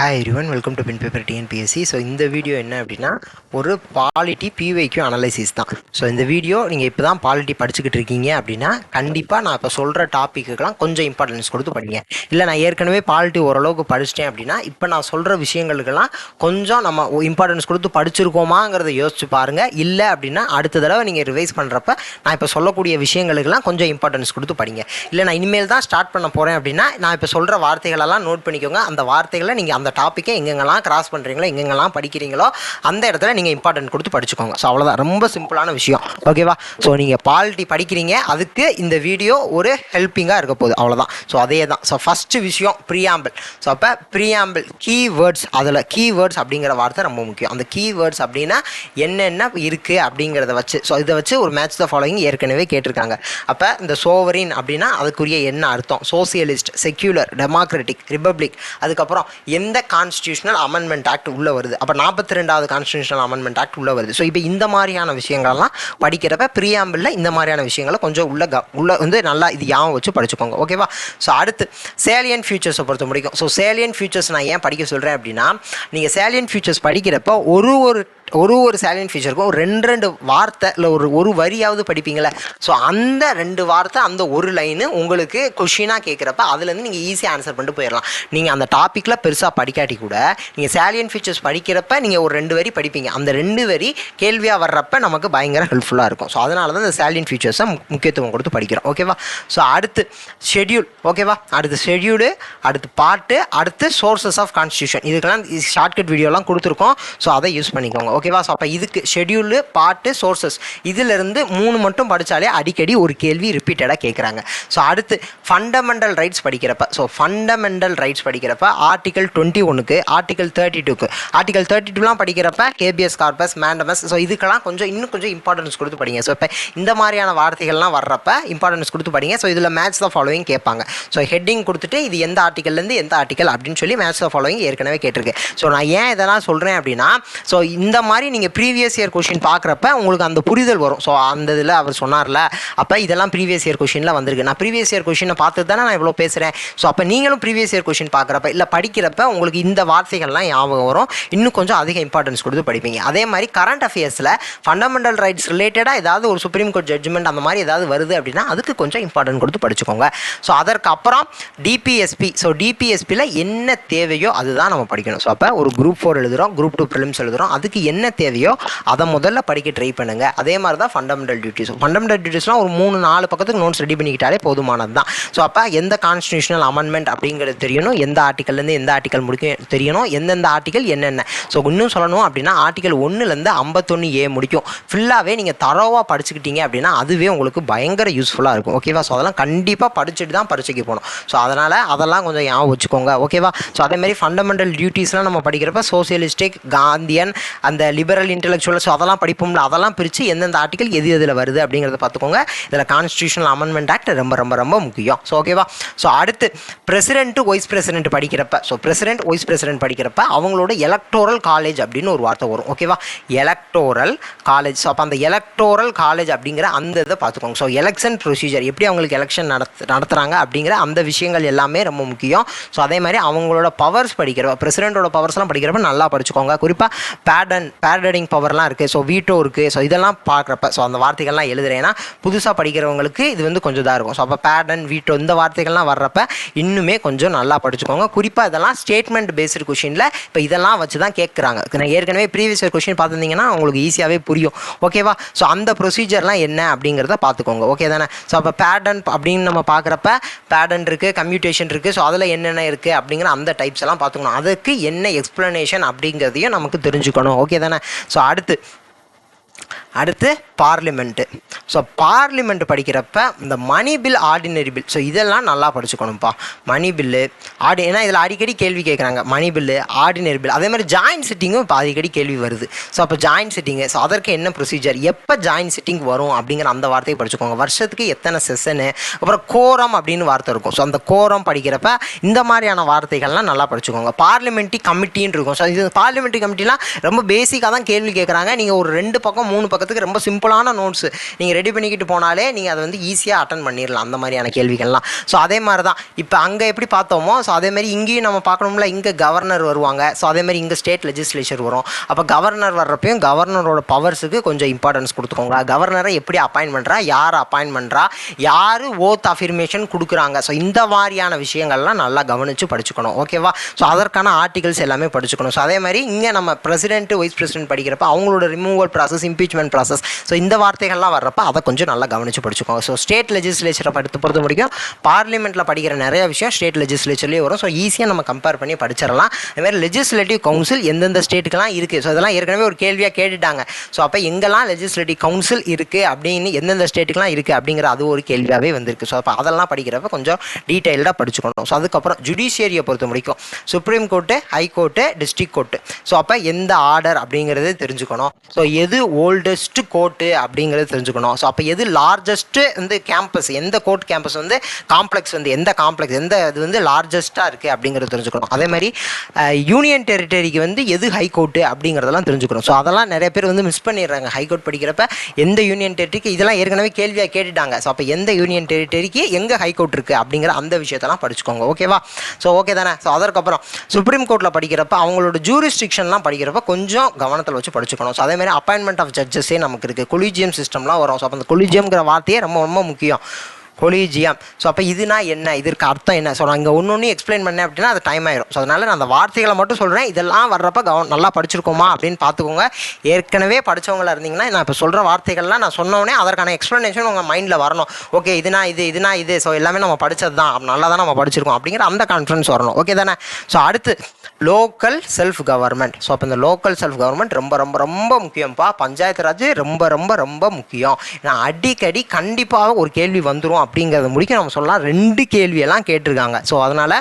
Hi everyone, welcome to pen paper TNPSC. So இந்த video என்ன அப்படின்னா ஒரு பாலிட்டி பிவைக்யூ அனலைசிஸ் தான். ஸோ இந்த வீடியோ நீங்கள் இப்போ தான் பாலிட்டி படிச்சுக்கிட்டு இருக்கீங்க அப்படின்னா கண்டிப்பாக நான் இப்போ சொல்கிற டாப்பிக்குக்கெலாம் கொஞ்சம் இம்பார்ட்டன்ஸ் கொடுத்து படிங்க. இல்லை நான் ஏற்கனவே பாலிட்டி ஓரளவுக்கு படிச்சிட்டேன் அப்படின்னா இப்போ நான் சொல்கிற விஷயங்களுக்கெல்லாம் கொஞ்சம் நம்ம இம்பார்ட்டன்ஸ் கொடுத்து படிச்சிருக்கோமாங்கிறத யோசிச்சு பாருங்கள். இல்லை அப்படின்னா அடுத்த தடவை நீங்கள் ரிவைஸ் பண்ணுறப்ப நான் இப்போ சொல்லக்கூடிய விஷயங்களுக்கெல்லாம் கொஞ்சம் இம்பார்ட்டன்ஸ் கொடுத்து படிங்க. இல்லை நான் இனிமேல் தான் ஸ்டார்ட் பண்ண போகிறேன் அப்படின்னா நான் இப்போ சொல்கிற வார்த்தைகளெல்லாம் நோட் பண்ணிக்கோங்க. அந்த வார்த்தைகளை நீங்கள் அந்த டாப்பிக்கை எங்கெங்கெல்லாம் கிராஸ் பண்ணுறீங்களோ எங்கெங்கெல்லாம் படிக்கிறீங்களோ அந்த இடத்துல நீங்கள் இம்பார்ட்டன்ட் கொடுத்து படிச்சுக்கோங்க. ஸோ அவ்வளோதான், ரொம்ப சிம்பிளான விஷயம். ஓகேவா? ஸோ நீங்கள் பாலிட்டி படிக்கிறீங்க, அதுக்கு இந்த வீடியோ ஒரு ஹெல்ப்பிங்காக இருக்க போகுது, அவ்வளோதான். ஸோ அதே தான். ஸோ ஃபஸ்ட்டு விஷயம் ப்ரீஆம்பிள். ஸோ அப்போ ப்ரீஆம்பிள் கீவேர்ட்ஸ், அதில் கீவேர்ட்ஸ் அப்படிங்கிற வார்த்தை ரொம்ப முக்கியம். அந்த கீவேர்ட்ஸ் அப்படின்னா என்னென்ன இருக்குது அப்படிங்கிறத வச்சு, ஸோ இதை வச்சு ஒரு மேட்ச் த ஃபாலோயிங் ஏற்கனவே கேட்டிருக்காங்க. அப்போ இந்த சோவரின் அப்படின்னா அதுக்குரிய என்ன அர்த்தம்? சோசியலிஸ்ட், செக்யூலர், டெமோக்ராட்டிக், ரிப்பப்ளிக், அதுக்கப்புறம் எந்த கான்ஸ்டியூஷனல் அமெண்ட்மெண்ட் ஆக்ட் உள்ளே வருது, அப்போ 42வது கான்ஸ்டியூஷனல் அமெண்ட்மெண்ட் ஆக்ட் உள்ளே வருது. ஸோ இப்போ இந்த மாதிரியான விஷயங்கள்லாம் படிக்கிறப்ப ப்ரீஆம்பிளில் இந்த மாதிரியான விஷயங்களை கொஞ்சம் உள்ள வந்து நல்லா இது ஞாபகம் வச்சு படிச்சுக்கோங்க. ஓகேவா? ஸோ அடுத்து சேலியன் ஃபியூச்சர்ஸை பொறுத்த முடிக்கும். ஸோ சேலியன் ஃபியூச்சர்ஸ் நான் ஏன் படிக்க சொல்கிறேன் அப்படின்னா, நீங்கள் சேலியன் ஃபியூச்சர்ஸ் படிக்கிறப்போ ஒரு சேலியன் ஃபீச்சருக்கும் ரெண்டு வார்த்தை இல்லை ஒரு வரியாவது படிப்பீங்களே. ஸோ அந்த 2 வார்த்தை, அந்த ஒரு லைனு உங்களுக்கு கொஷினாக கேட்குறப்ப அதுலேருந்து நீங்கள் ஈஸியாக ஆன்சர் பண்ணிட்டு போயிடலாம். நீங்கள் அந்த டாப்பிக்கில் பெருசாக படிக்காட்டி கூட நீங்கள் சேலியன் ஃபீச்சர்ஸ் படிக்கிறப்ப நீங்கள் ஒரு 2 வரி படிப்பீங்க. அந்த 2 வரி கேள்வியாக வர்றப்ப நமக்கு பயங்கர ஹெல்ப்ஃபுல்லாக இருக்கும். ஸோ அதனால தான் இந்த சேலியன் ஃபீச்சர்ஸை முக்கியத்துவம் கொடுத்து படிக்கிறோம். ஓகேவா? ஸோ அடுத்து ஷெட்யூல். ஓகேவா? அடுத்து ஷெட்யூலு, அடுத்து பாட்டு, அடுத்து சோர்சஸ் ஆஃப் கான்ஸ்டியூஷன். இதுக்கெல்லாம் ஷார்ட்கட் வீடியோலாம் கொடுத்துருக்கோம். ஸோ அதை யூஸ் பண்ணிக்கோங்க. ஓகேவா? ஸோ அப்போ இதுக்கு ஷெட்யூலு, பாட்டு, சோர்சஸ், இதிலிருந்து 3 மட்டும் படித்தாலே அடிக்கடி ஒரு கேள்வி ரிப்பீட்டடாக கேட்குறாங்க. ஸோ அடுத்து ஃபண்டமெண்டல் ரைட்ஸ் படிக்கிறப்ப, ஸோ ஃபண்டமெண்டல் ரைட்ஸ் படிக்கிறப்ப ஆர்டிகல் 21க்கு, ஆர்டிகல் 32க்கு, ஆர்டிகல் 32லாம் படிக்கிறப்ப கேபிஎஸ் கார்பஸ், மேண்டமஸ், ஸோ இதுக்கெல்லாம் இன்னும் கொஞ்சம் இம்பார்ட்டன்ஸ் கொடுத்து படிங்க. ஸோ இப்போ இந்த மாதிரியான வார்த்தைகள்லாம் வர்றப்ப இம்பார்ட்டன்ஸ் கொடுத்து படிங்க. ஸோ இதில் மேட்ச் த ஃபாலோயிங் கேட்பாங்க. ஸோ ஹெட்டிங் கொடுத்துட்டு இது எந்த ஆர்டிகல்லேருந்து எந்த ஆர்டிகல் அப்படின்னு சொல்லி மேட்ச் த ஃபாலோயிங் ஏற்கனவே கேட்டிருக்கு. ஸோ நான் ஏன் இதெல்லாம் சொல்கிறேன் அப்படின்னா, ஸோ இந்த மாதிரி நீங்கள் ப்ரீவியஸ் இயர் கொஷின் பார்க்குறப்ப உங்களுக்கு அந்த புரிதல் வரும். ஸோ அந்த இதில் அவர் சொன்னார்ல, அப்போ இதெல்லாம் ப்ரீவியஸ் இயர் கொஷினில் வந்திருக்கு. நான் ப்ரீவியஸ் இயர் கொஷினை பார்த்து தானே நான் இவ்வளோ பேசுகிறேன். ஸோ அப்போ நீங்களும் ப்ரீவியஸ் இயர் கொஷின் பார்க்குறப்ப இல்லை படிக்கிறப்ப உங்களுக்கு இந்த வார்த்தைகள்லாம் ஞாபகம் வரும். இன்னும் கொஞ்சம் அதிக இம்பார்ட்டன்ஸ் கொடுத்து படிப்பீங்க. அதே மாதிரி கரண்ட் அஃபேர்ஸில் ஃபண்டமெண்டல் ரைட்ஸ் ரிலேட்டடாக ஏதாவது ஒரு சுப்ரீம் கோர்ட் ஜட்ஜ்மெண்ட் அந்த மாதிரி ஏதாவது வருது அப்படின்னா அதுக்கு கொஞ்சம் இம்பார்ட்டன்ட் கொடுத்து படிச்சுக்கோங்க. ஸோ அதற்கப்புறம் டிபிஎஸ்பி. ஸோ டிபிஎஸ்பியில் என்ன தேவையோ அதுதான் நம்ம படிக்கணும். ஸோ அப்போ ஒரு குரூப் 4 எழுதுகிறோம், குரூப் 2 ப்ரிலிம்ஸ் எழுதுகிறோம், அதுக்கு என்ன தேவையோ அதை முதல்ல படிக்க ட்ரை பண்ணுங்க. அதே மாதிரி தான் ஃபண்டமெண்டல் டியூட்டிஸ். ஃபண்டமெண்டல் டியூட்டிஸ்லாம் ஒரு 3-4 பக்கத்துக்கு நோட்ஸ் ரெடி பண்ணிக்கிட்டாலே போதுமானது தான். ஸோ அப்போ எந்த கான்ஸ்டியூஷனல் அமெண்ட்மெண்ட் அப்படிங்கிறது தெரியணும், எந்த ஆர்டிகல்லேருந்து எந்த ஆர்டிகல் முடிக்கும் தெரியணும், எந்தெந்த ஆர்டிகல் என்னென்ன. ஸோ இன்னும் சொல்லணும் அப்படின்னா ஆர்டிகல் 1லேருந்து 51A முடிக்கும் ஃபுல்லாகவே நீங்கள் தரோவாக படிச்சுக்கிட்டீங்க அப்படின்னா அதுவே உங்களுக்கு பயங்கர யூஸ்ஃபுல்லாக இருக்கும். ஓகேவா? ஸோ அதெல்லாம் கண்டிப்பாக படிச்சுட்டு தான் பரீட்சைக்கு போகணும். ஸோ அதனால் அதெல்லாம் கொஞ்சம் ஞாபகம் வச்சுக்கோங்க. ஓகேவா? ஸோ அதேமாதிரி ஃபண்டமெண்டல் டியூட்டிஸ்லாம் நம்ம படிக்கிறப்ப சோசியலிஸ்டிக், காந்தியன், அந்த லிபரல் இன்டெலெக்சுவல், ஸோ அதெல்லாம் படிப்போம்ல, அதெல்லாம் பிரித்து எந்தெந்த ஆர்டிகல் எது எதில் வருது அப்படிங்கிறத பார்த்துக்கோங்க. இதில் கான்ஸ்டியூஷனல் அமெண்ட்மெண்ட் ஆக்ட் ரொம்ப ரொம்ப ரொம்ப முக்கியம். ஸோ ஓகேவா? ஸோ அடுத்து பிரசிடென்ட், வைஸ் பிரசிடென்ட் படிக்கிறப்ப, ஸோ பிரசிடென்ட், வைஸ் பிரசிடென்ட் படிக்கிறப்ப அவங்களோட எலக்டோரல் காலேஜ் அப்படின்னு ஒரு வார்த்தை வரும். ஓகேவா? Electoral college. ஸோ அப்போ அந்த எலக்டோரல் காலேஜ் அப்படிங்கிற அந்த இதை பார்த்துக்கோங்க. ஸோ எலெக்ஷன் ப்ரொசீஜர், எப்படி அவங்களுக்கு எலெக்ஷன் நடத்துகிறாங்க அப்படிங்கிற அந்த விஷயங்கள் எல்லாமே ரொம்ப முக்கியம். ஸோ அதே மாதிரி அவங்களோட பவர்ஸ் படிக்கிறப்ப, பிரசிடென்ட்டோட பவர்ஸ்லாம் படிக்கிறப்ப நல்லா படிச்சுக்கோங்க. குறிப்பாக பேடனிங் பவர்லாம் இருக்குது. ஸோ வீட்டோ இருக்குது. ஸோ இதெல்லாம் பார்க்குறப்ப, ஸோ அந்த வார்த்தைகள்லாம் எழுதுறேன்னா புதுசாக படிக்கிறவங்களுக்கு இது வந்து கொஞ்சம் இதாக இருக்கும். ஸோ அப்போ பேடன், வீட்டோ இந்த வார்த்தைகள்லாம் வர்றப்ப இன்னுமே கொஞ்சம் நல்லா படிச்சுக்கோங்க. குறிப்பாக இதெல்லாம் ஸ்டேட்மெண்ட் பேஸ்டு கொஷினில் இப்போ இதெல்லாம் வச்சு தான் கேட்குறாங்க. நான் ஏற்கனவே ப்ரீவியஸ் இயர் கொஷின் பார்த்துருந்தீங்கன்னா உங்களுக்கு ஈஸியாகவே புரியும். ஓகேவா? ஸோ அந்த ப்ரொசீஜர்லாம் என்ன அப்படிங்கிறத பார்த்துக்கோங்க. ஓகே தானே? ஸோ அப்போ பேடன் அப்படின்னு நம்ம பார்க்குறப்ப பேடன் இருக்குது, கம்யூட்டேஷன் இருக்குது. ஸோ அதில் என்னென்ன இருக்குது அப்படிங்கிற அந்த டைப்ஸ் எல்லாம் பார்த்துக்கணும். அதுக்கு என்ன எக்ஸ்ப்ளனேஷன் அப்படிங்கிறதையும் நமக்கு தெரிஞ்சுக்கணும். ஓகே தானே? ஸோ அடுத்து பார்லிமெண்ட்டு. ஸோ பார்லிமெண்ட் படிக்கிறப்ப இந்த money bill, ordinary bill, so இதெல்லாம் நல்லா படிச்சுக்கணும்ப்பா. மணி பில்லு, ஏன்னா இதில் அடிக்கடி கேள்வி கேட்குறாங்க. மணி பில்லு, ஆர்டினரி பில், அதே மாதிரி ஜாயின்ட் சிட்டிங்கும் இப்போ அடிக்கடி கேள்வி வருது. ஸோ அப்போ ஜாயின்ட் சிட்டிங்கு, ஸோ அதற்கு என்ன ப்ரொசீஜர், எப்போ ஜாயின்ட் சிட்டிங் வரும் அப்படிங்கிற அந்த வார்த்தையை படிச்சுக்கோங்க. வருஷத்துக்கு எத்தனை செஷனு, அப்புறம் கோரம் அப்படின்னு வார்த்தை இருக்கும். ஸோ அந்த கோரம் படிக்கிறப்ப இந்த மாதிரியான வார்த்தைகள்லாம் நல்லா படிச்சுக்கோங்க. பார்லிமெண்ட்ரி கமிட்டின்னு இருக்கும். ஸோ இது பார்லிமெண்ட்ரி கமிட்டிலாம் ரொம்ப பேசிக்காக தான் கேள்வி கேட்குறாங்க. நீங்கள் ஒரு 2 பக்கம் 3 பக்கம் பக்கத்துக்கு ரொம்ப சிம்பிளான நோட்ஸ் நீங்கள் ரெடி பண்ணிக்கிட்டு போனாலே நீங்கள் அதை வந்து ஈஸியாக அட்டன் பண்ணிடலாம் அந்த மாதிரியான கேள்விகள்லாம். ஸோ அதே மாதிரி தான் இப்போ அங்கே எப்படி பார்த்தோமோ ஸோ அதேமாதிரி இங்கேயும் நம்ம பார்க்கணும்ல, இங்கே கவர்னர் வருவாங்க. ஸோ அதேமாதிரி இங்கே ஸ்டேட் லெஜிஸ்லேச்சர் வரும். அப்போ கவர்னர் வர்றப்பையும் கவர்னரோட பவர்ஸுக்கு கொஞ்சம் இம்பார்ட்டன்ஸ் கொடுத்துக்கோங்க. கவர்னரை எப்படி அப்பாயின்ட் பண்ணுறா, யார் அப்பாயின்ட் பண்ணுறா, யார் ஓத் அஃபிர்மேஷன் கொடுக்குறாங்க. ஸோ இந்த மாதிரியான விஷயங்கள்லாம் நல்லா கவனித்து படிச்சுக்கணும். ஓகேவா? ஸோ அதற்கான ஆர்டிகல்ஸ் எல்லாமே படிச்சுக்கணும். ஸோ அதே மாதிரி இங்கே நம்ம பிரசிடென்ட் வைஸ் பிரசிடென்ட் படிக்கிறப்ப அவங்களோட removal process, impeachment process, so இந்த வார்த்தைகள்லாம் வர்றப்ப அதை கொஞ்சம் நல்லா கவனித்து படிச்சுக்கோங்க. ஸோ ஸ்டேட் லெஜிஸ்லேச்சரை பொறுத்த வரைக்கும் பார்லிமெண்ட்டில் படிக்கிற நிறைய விஷயம் ஸ்டேட் லெஜிஸ்லேச்சர்லேயே வரும். ஸோ ஈஸியாக நம்ம கம்பேர் பண்ணி படிச்சிடலாம். அதுமாதிரி லெஜிஸ்லேட்டிவ் கவுன்சில் எந்தெந்த ஸ்டேட்டுக்கெல்லாம் இருக்குது. ஸோ இதெல்லாம் ஏற்கனவே ஒரு கேள்வியாக கேட்டுட்டாங்க. ஸோ அப்போ எங்கெல்லாம் லெஜிஸ்லேட்டிவ் கவுன்சில் இருக்குது அப்படின்னு, எந்தெந்த ஸ்டேட்டுக்கெல்லாம் இருக்குது அப்படிங்கிற அது ஒரு கேள்வியாகவே வந்திருக்கு. ஸோ அப்போ அதெல்லாம் படிக்கிறப்ப கொஞ்சம் டீட்டெயில்டாக படிச்சுக்கணும். ஸோ அதுக்கப்புறம் ஜுடிஷியரியை பொறுத்த முடிக்கும் supreme court, high court, district court. So அப்போ எந்த ஆர்டர் அப்படிங்கிறது தெரிஞ்சுக்கணும். ஸோ எது ஓல்டஸ்ட் கோர்ட்டு அப்படிங்கிறது தெரிஞ்சுக்கணும். ஸோ அப்போ எது லார்ஜஸ்ட்டு வந்து கேம்பஸ், எந்த கோர்ட் கேம்பஸ் வந்து காம்ப்ளெக்ஸ் வந்து எந்த காம்ப்ளெக்ஸ் எந்த இது வந்து லார்ஜஸ்ட்டாக இருக்குது அப்படிங்கிறது தெரிஞ்சுக்கணும். அதே மாதிரி யூனியன் டெரிட்டரிக்கு வந்து எது ஹைகோர்ட்டு அப்படிங்கிறதெல்லாம் தெரிஞ்சுக்கணும். ஸோ அதெல்லாம் நிறைய பேர் வந்து மிஸ் பண்ணிடுறாங்க. ஹைகோர்ட் படிக்கிறப்ப எந்த யூனியன் டெரிட்டரிக்கு, இதெல்லாம் ஏற்கனவே கேள்வியாக கேட்டுட்டாங்க. ஸோ அப்போ எந்த யூனியன் டெரிட்டரிக்கு எங்கே ஹைகோர்ட் இருக்குது அப்படிங்கிற அந்த விஷயத்தெல்லாம் படிச்சுக்கோங்க. ஓகேவா? ஸோ ஓகே தானே? ஸோ அதற்கப்புறம் சுப்ரீம் கோர்ட்டில் படிக்கிறப்ப அவங்களோட ஜூரிஸ்டிக்ஷன்லாம் படிக்கிறப்ப கொஞ்சம் கவனத்தில் வச்சு படிச்சுக்கணும். ஸோ அதேமாதிரி அப்பாயின்மெண்ட் ஆஃப் ஜட்ஜஸே நமக்கு இருக்குது. கொலிஜியம் சிஸ்டம்லாம் வரும். ஸோ அப்போ அந்த கொலிஜியம்ங்கிற வார்த்தையே ரொம்ப ரொம்ப முக்கியம். கொலிஜியம். ஸோ அப்போ இதுனா என்ன, இதற்கு அர்த்தம் என்ன? ஸோ நான் இங்கே ஒன்று எக்ஸ்பிளைன் பண்ணேன் அப்படின்னா அது டைம் ஆயிரும். ஸோ அதனால் நான் அந்த வார்த்தைகளை மட்டும் சொல்கிறேன். இதெல்லாம் வர்றப்ப நல்லா படிச்சிருக்கோமா அப்படின்னு பார்த்துக்கோங்க. ஏற்கனவே படித்தவங்களா இருந்தீங்கன்னா நான் இப்போ சொல்கிற வார்த்தைகள்லாம் நான் சொன்னோடனே அதற்கான எக்ஸ்ப்ளனேஷன் உங்கள் மைண்டில் வரணும். ஓகே, இதுனா இது. ஸோ எல்லாமே நம்ம படித்தது தான், நல்லா தான் நம்ம படிச்சிருக்கோம் அப்படிங்கிற அந்த கான்ஃபிடன்ஸ் வரணும். ஓகே தானே? ஸோ அடுத்து லோக்கல் செல்ஃப் கவர்மெண்ட். ஸோ அப்போ இந்த லோக்கல் செல்ஃப் கவர்மெண்ட் ரொம்ப ரொம்ப ரொம்ப முக்கியம்ப்பா. பஞ்சாயத்து ராஜ் ரொம்ப ரொம்ப ரொம்ப முக்கியம். நான் அடிக்கடி கண்டிப்பாக ஒரு கேள்வி வந்துடும் அப்படிங்கிறத முடிக்க நம்ம சொல்லலாம். 2 கேள்வியெல்லாம் கேட்டிருக்காங்க. ஸோ அதனால்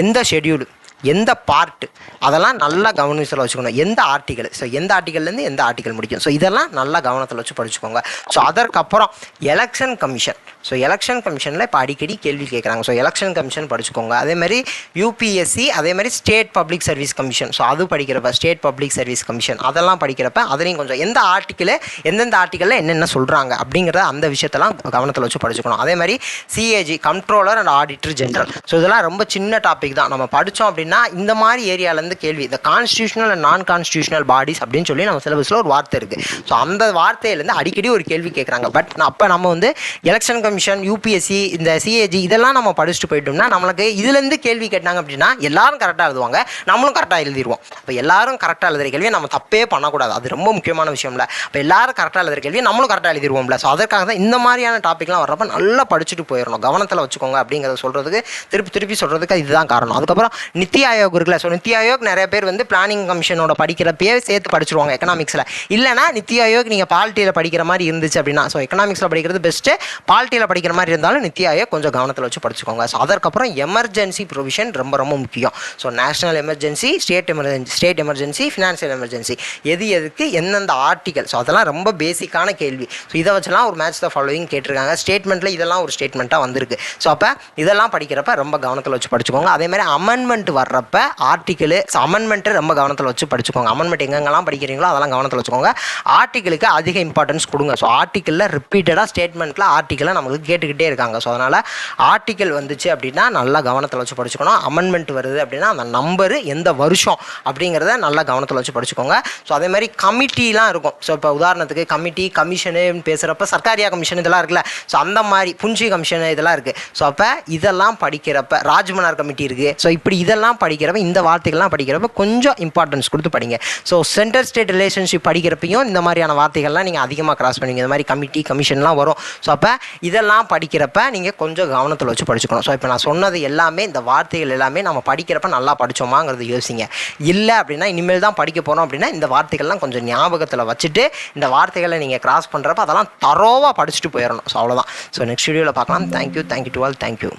எந்த ஷெட்யூல், எந்த பார்ட்டு, அதெல்லாம் நல்லா கவனத்தில் வச்சுக்கணும். எந்த ஆர்டிக்கல், ஸோ எந்த ஆர்டிக்கல்லேருந்து எந்த ஆர்டிக்கல் முடிக்கும். ஸோ இதெல்லாம் நல்லா கவனத்தில் வச்சு படிச்சுக்கோங்க. ஸோ அதற்கப்புறம் எலெக்ஷன் கமிஷன். ஸோ எலெக்ஷன் கமிஷனில் இப்போ அடிக்கடி கேள்வி கேட்குறாங்க. ஸோ எலெக்ஷன் கமிஷன் படிச்சுக்கோங்க. அதேமாதிரி யூபிஎஸ்சி, அதேமாதிரி state public service commission. So அது படிக்கிறப்ப ஸ்டேட் பப்ளிக் சர்வீஸ் கமிஷன் அதெல்லாம் படிக்கிறப்ப அதையும் கொஞ்சம் எந்த ஆர்டிக்கல், எந்தெந்த ஆர்டிக்கலில் என்னென்ன சொல்கிறாங்க அப்படிங்கிறத அந்த விஷயத்தெல்லாம் கவனத்தில் வச்சு படிச்சுக்கணும். அதேமாதிரி CAG, controller and auditor general. So இதெல்லாம் ரொம்ப சின்ன டாபிக் தான். நம்ம படித்தோம் அப்படின்னா இந்த மாதிரி ஏரியாவிலேருந்து கேள்வி, இந்த கான்ஸ்டியூஷனல் அண்ட் நான் கான்ஸ்டியூஷனல் பாடிஸ் அப்படின்னு சொல்லி நம்ம சிலபஸில் ஒரு வார்த்தை இருக்குது. ஸோ அந்த வார்த்தையிலேருந்து அடிக்கடி ஒரு கேள்வி கேட்குறாங்க. பட் அப்போ நம்ம வந்து எலெக்ஷன் கமிஷன், யூபிஎஸ்சி, இந்த சிஏஜி இதெல்லாம் நம்ம படிச்சுட்டு போயிட்டோம்னா நம்மளுக்கு இதுலேருந்து கேள்வி கேட்டாங்க அப்படின்னா எல்லாரும் கரெக்டாக எழுதுவாங்க, நம்மளும் கரெக்டாக எழுதிடுவோம். இப்போ எல்லாரும் கரெக்டாக எழுதுகிற கேள்வியை நம்ம தப்பே பண்ணக்கூடாது. அது ரொம்ப முக்கியமான விஷயம்ல. இப்போ எல்லாரும் கரெக்டாக எழுதுகிற கேள்வியை நம்மளும் கரெக்டாக எழுதிடுவோம்ல. ஸோ அதற்காக தான் இந்த மாதிரியான டாப்பிக்லாம் வர்றப்ப நல்லா படிச்சுட்டு போயிடணும். கவனத்தில் வச்சுக்கோங்க அப்படிங்கிறத சொல்கிறதுக்கு, திருப்பி சொல்கிறதுக்கு இதுதான் காரணம். அதுக்கப்புறம் நித்தி ஆயோக் இருக்குல்ல. ஸோ நித்தி ஆயோக் நிறைய பேர் வந்து பிளானிங் கமிஷனோட படிக்கிறப்பே சேர்த்து படிச்சிருவாங்க எக்கனாமிக்ஸில். இல்லைனா நித்தி ஆயோக் நீங்கள் பாலிட்டியில் படிக்கிற மாதிரி இருந்துச்சு அப்படின்னா, ஸோ எக்கனாமிக்ஸில் படிக்கிறது பெஸ்ட்டு. பாலிட்டியில் படிக்கிற மாதிரி இருந்தாலும் நித்தி ஆயோக் கொஞ்சம் கவனத்தில் வச்சு படிச்சுக்கோங்க. ஸோ அதற்கப்புறம் எமர்ஜென்சி ப்ரொவிஷன் ரொம்ப ரொம்ப முக்கியம். So national emergency, state emergency, financial emergency, எதுக்கு எந்தெந்த ஆர்டிகல். ஸோ அதெல்லாம் ரொம்ப பேசிக்கான கேள்வி. ஸோ இதை வச்சுலாம் ஒரு மேட்ச் த ஃபாலோயிங் கேட்டிருக்காங்க. ஸ்டேட்மெண்ட்டில் இதெல்லாம் ஒரு ஸ்டேட்மெண்ட்டாக வந்திருக்கு. ஸோ அப்போ இதெல்லாம் படிக்கிறப்ப ரொம்ப கவனத்தில் வச்சு படிச்சுக்கோங்க. அதேமாதிரி அமெண்ட்மெண்ட் வர்றப்ப ஆர்டிக்கலு, ஸோ அமெண்ட்மெண்ட்டு ரொம்ப கவனத்தில் வச்சு படிச்சுக்கோங்க. அமெண்ட்மெண்ட் எங்கெங்கெல்லாம் படிக்கிறீங்களோ அதெல்லாம் கவனத்தில் வச்சுக்கோங்க. ஆர்டிக்கலுக்கு அதிக இம்பார்ட்டன்ஸ் கொடுங்க. ஸோ ஆர்டிக்கலில் ரிப்பீட்டடாக ஸ்டேட்மெண்ட்டில் ஆர்டிக்கலை நமக்கு கேட்டுக்கிட்டே இருக்காங்க. ஸோ அதனால் ஆர்டிக்கல் வந்துச்சு அப்படின்னா நல்லா கவனத்தில் வச்சு படிச்சுக்கணும். அமெண்ட்மெண்ட் வருது அப்படின்னா அந்த நம்பரு எந்த வருஷம் அப்படிங்கிறத நல்லா கவனத்தில் வச்சு படிச்சுக்கோங்க. ஸோ அதே மாதிரி கமிட்டிலாம் இருக்கும். ஸோ இப்போ உதாரணத்துக்கு கமிட்டி, கமிஷனு பேசுகிறப்ப சர்க்காரியா கமிஷன் இதெல்லாம் இருக்குல்ல. ஸோ அந்த மாதிரி புஞ்சி கமிஷன் இதெல்லாம் இருக்குது. ஸோ அப்போ இதெல்லாம் படிக்கிறப்ப ராஜ்மனார் கமிட்டி இருக்குது. ஸோ இப்படி இதெல்லாம் படிக்கிறப்ப, இந்த வார்த்தைகள்லாம் படிக்கிறப்ப கொஞ்சம் இம்பார்ட்டன்ஸ் கொடுத்து படிங்க. ஸோ சென்டர் ஸ்டேட் ரிலேஷன்ஷிப் படிக்கிறப்பையும் இந்த மாதிரியான வார்த்தைகள்லாம் நீங்கள் அதிகமாக கிராஸ் பண்ணுவீங்க. இந்த மாதிரி கமிட்டி, கமிஷன்லாம் வரும். ஸோ அப்போ இதெல்லாம் படிக்கிறப்ப நீங்கள் கொஞ்சம் கவனத்தில் வச்சு படிச்சுக்கணும். ஸோ இப்போ நான் சொன்னது எல்லாமே, இந்த வார்த்தைகள் எல்லாமே நம்ம படிக்கிறப்ப நல்லா படித்தோமாங்கிறது யோசிங்க. இல்லை அப்படின்னா இனிமேல் தான் படிக்க போகிறோம் அப்படின்னா இந்த வார்த்தைகள்லாம் கொஞ்சம் ஞாபகத்தில் வச்சுட்டு இந்த வார்த்தைகளை நீங்கள் கிராஸ் பண்ணுறப்ப அதெல்லாம் தரோவாக படிச்சுட்டு போயிடணும். ஸோ அவ்வளோதான். ஸோ நெக்ஸ்ட் வீடியோவில் பார்க்கலாம். Thank you to all. தேங்க்யூ.